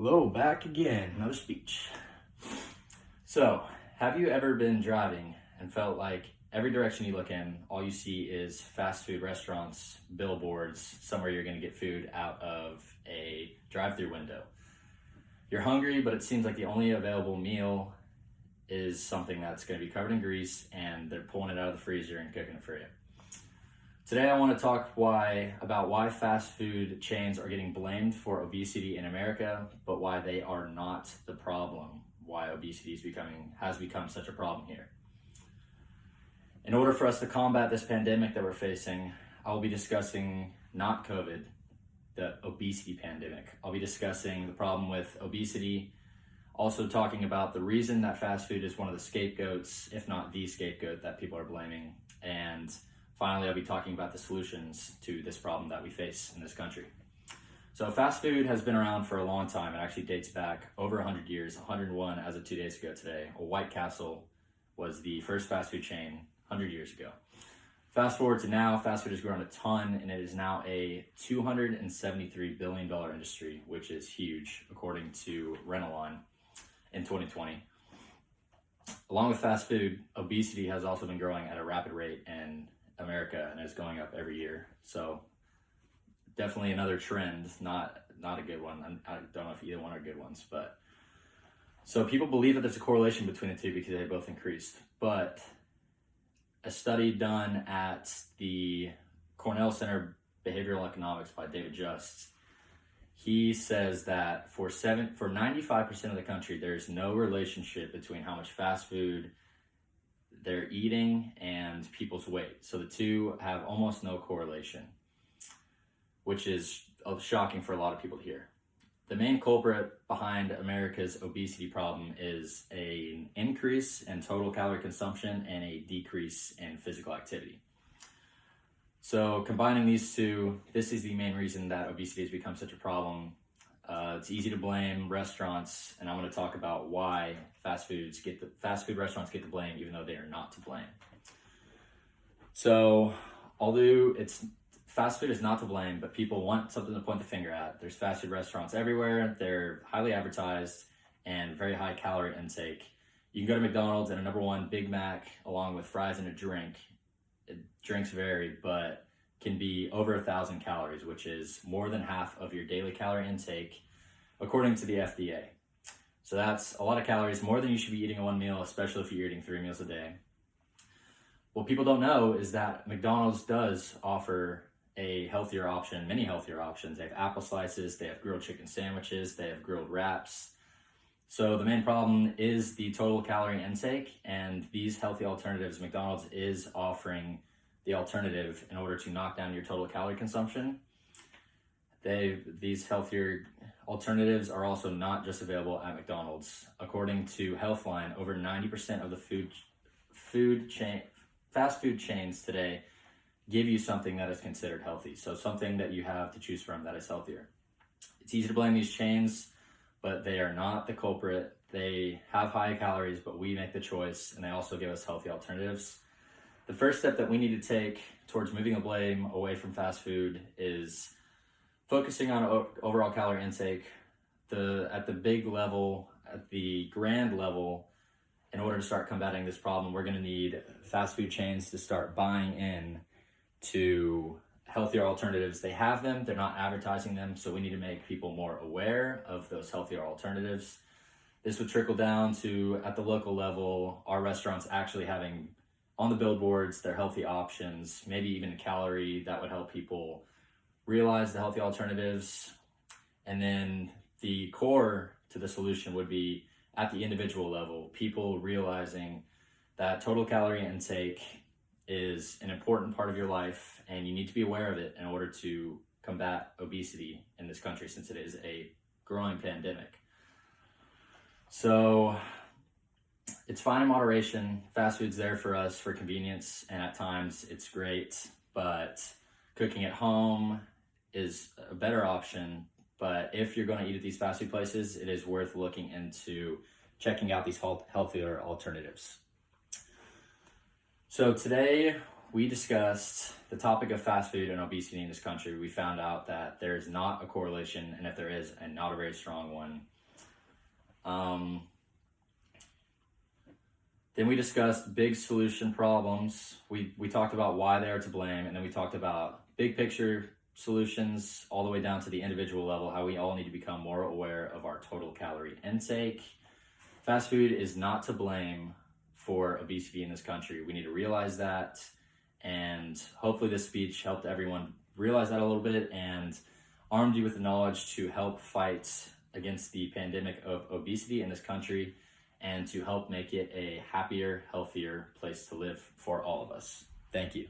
Hello, back again, another speech. So, have you ever been driving and felt like every direction you look in, all you see is fast food restaurants, billboards, somewhere you're gonna get food out of a drive-through window? You're hungry, but it seems like the only available meal is something that's gonna be covered in grease and they're pulling it out of the freezer and cooking it for you. Today I want to talk about why fast food chains are getting blamed for obesity in America, but why they are not the problem, why obesity has become such a problem here. In order for us to combat this pandemic that we're facing, I will be discussing not COVID, the obesity pandemic. I'll be discussing the problem with obesity, also talking about the reason that fast food is one of the scapegoats, if not the scapegoat that people are blaming, and finally, I'll be talking about the solutions to this problem that we face in this country. So fast food has been around for a long time. It actually dates back over 100 years, 101 as of 2 days ago today. White Castle was the first fast food chain 100 years ago. Fast forward to now, fast food has grown a ton, and it is now a $273 billion industry, which is huge, according to Rentalon in 2020. Along with fast food, obesity has also been growing at a rapid rate in America and is going up every year. So definitely another trend, not a good one. I don't know if either one are good ones, but so people believe that there's a correlation between the two because they both increased. But a study done at the Cornell Center Behavioral Economics by David Just, he says that for 95% of the country, there's no relationship between how much fast food they're eating and people's weight. So the two have almost no correlation, which is shocking for a lot of people to hear. The main culprit behind America's obesity problem is an increase in total calorie consumption and a decrease in physical activity. So combining these two, this is the main reason that obesity has become such a problem. It's easy to blame restaurants, and I'm going to talk about why fast food restaurants get the blame, even though they are not to blame. So, although fast food is not to blame, but people want something to point the finger at. There's fast food restaurants everywhere. They're highly advertised and very high calorie intake. You can go to McDonald's and a #1 Big Mac along with fries and a drink. Drinks vary, but can be over 1,000 calories, which is more than half of your daily calorie intake, according to the FDA. So that's a lot of calories, more than you should be eating in one meal, especially if you're eating 3 meals a day. What people don't know is that McDonald's does offer a healthier option, many healthier options. They have apple slices, they have grilled chicken sandwiches, they have grilled wraps. So the main problem is the total calorie intake, and these healthy alternatives, McDonald's is offering the alternative in order to knock down your total calorie consumption. These healthier alternatives are also not just available at McDonald's. According to Healthline, over 90% of the fast food chains today give you something that is considered healthy. So something that you have to choose from that is healthier. It's easy to blame these chains, but they are not the culprit. They have high calories, but we make the choice, and they also give us healthy alternatives. The first step that we need to take towards moving the blame away from fast food is focusing on overall calorie intake. At the big level, at the grand level, in order to start combating this problem, we're going to need fast food chains to start buying in to healthier alternatives. They have them, they're not advertising them, so we need to make people more aware of those healthier alternatives. This would trickle down to, at the local level, our restaurants actually having on the billboards their healthy options, maybe even a calorie that would help people realize the healthy alternatives. And then the core to the solution would be at the individual level, people realizing that total calorie intake is an important part of your life and you need to be aware of it in order to combat obesity in this country, since it is a growing pandemic. So it's fine in moderation. Fast food's there for us for convenience, and at times it's great, but cooking at home is a better option. But if you're going to eat at these fast food places, it is worth looking into checking out these healthier alternatives. So today we discussed the topic of fast food and obesity in this country. We found out that there is not a correlation, and if there is, and not a very strong one. Then we discussed big solution problems. We talked about why they are to blame, and then we talked about big picture solutions all the way down to the individual level, how we all need to become more aware of our total calorie intake. Fast food is not to blame for obesity in this country. We need to realize that, and hopefully this speech helped everyone realize that a little bit and armed you with the knowledge to help fight against the pandemic of obesity in this country and to help make it a happier, healthier place to live for all of us. Thank you.